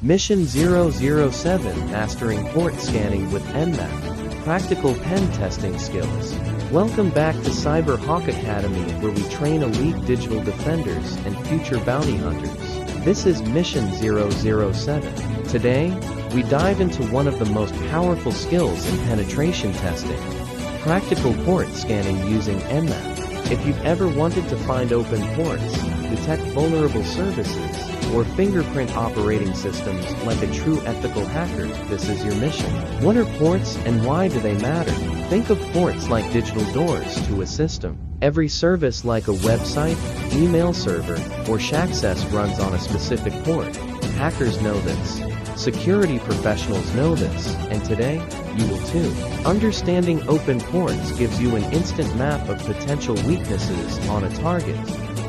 Mission 007 Mastering Port Scanning with Nmap. Practical Pen Testing Skills. Welcome back to Cyberhawk Academy, where we train elite digital defenders and future bounty hunters. This is Mission 007. Today, we dive into one of the most powerful skills in penetration testing. Practical port scanning using Nmap. If you've ever wanted to find open ports, detect vulnerable services, or fingerprint operating systems like a true ethical hacker, this is your mission. What are ports and why do they matter? Think of ports like digital doors to a system. Every service like a website, email server, or Shaccess runs on a specific port. Hackers know this. Security professionals know this, and today, you will too. Understanding open ports gives you an instant map of potential weaknesses on a target.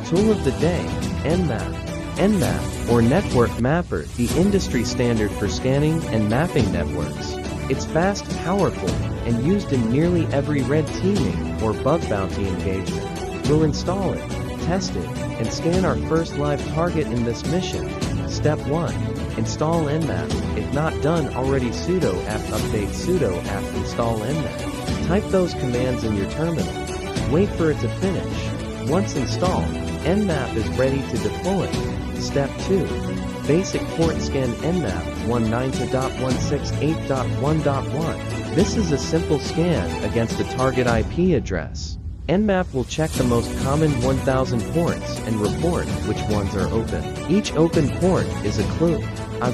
Tool of the day, Nmap. Nmap, or Network Mapper, the industry standard for scanning and mapping networks. It's fast, powerful, and used in nearly every red teaming or bug bounty engagement. We'll install it, test it, and scan our first live target in this mission. Step 1. Install Nmap. If not done already, sudo apt update sudo apt install Nmap. Type those commands in your terminal. Wait for it to finish. Once installed, Nmap is ready to deploy. Step 2. Basic port scan Nmap 192.168.1.1. This is a simple scan against a target IP address. Nmap will check the most common 1000 ports and report which ones are open. Each open port is a clue.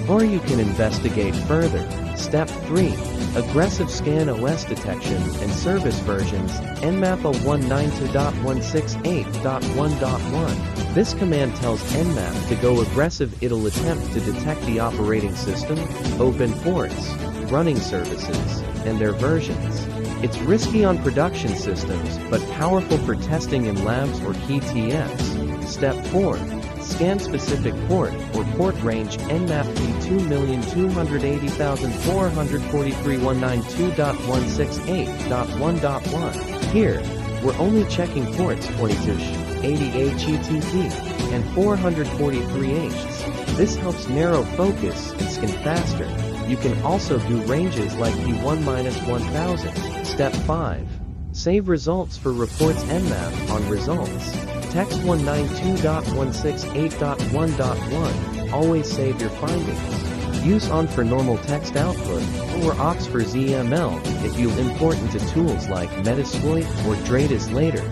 Or you can investigate further. Step 3. Aggressive scan OS detection and service versions, Nmap 192.168.1.1. This command tells Nmap to go aggressive. It'll attempt to detect the operating system, open ports, running services, and their versions. It's risky on production systems, but powerful for testing in labs or key TFs. Step 4. Scan specific port or port range Nmap P2,283,192.168.1.1. Here, we're only checking ports 40-80 and 443 This helps narrow focus and scan faster. You can also do ranges like P1-1000. Step 5. Save results for reports Nmap on results. Text 192.168.1.1. Always save your findings. Use ON for normal text output, or OX for ZML if you'll import into tools like Metasploit or Dratus later.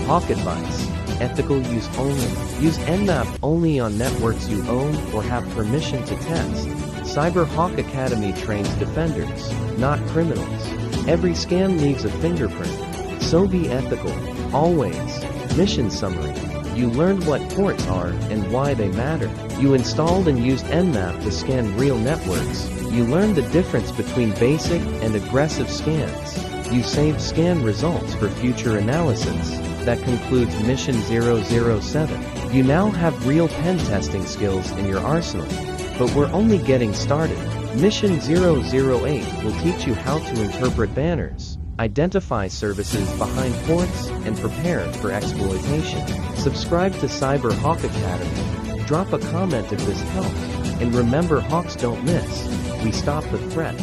Hawk advice. Ethical use only. Use Nmap only on networks you own or have permission to test. Cyberhawk Academy trains defenders, not criminals. Every scan leaves a fingerprint. So be ethical, always. Mission summary. You learned what ports are and why they matter. You installed and used Nmap to scan real networks. You learned the difference between basic and aggressive scans. You saved scan results for future analysis. That concludes Mission 007. You now have real pen testing skills in your arsenal. But we're only getting started. Mission 008 will teach you how to interpret banners, identify services behind ports, and prepare for exploitation. Subscribe to Cyberhawk Academy. Drop a comment if this helped. And remember, hawks don't miss. We stop the threat.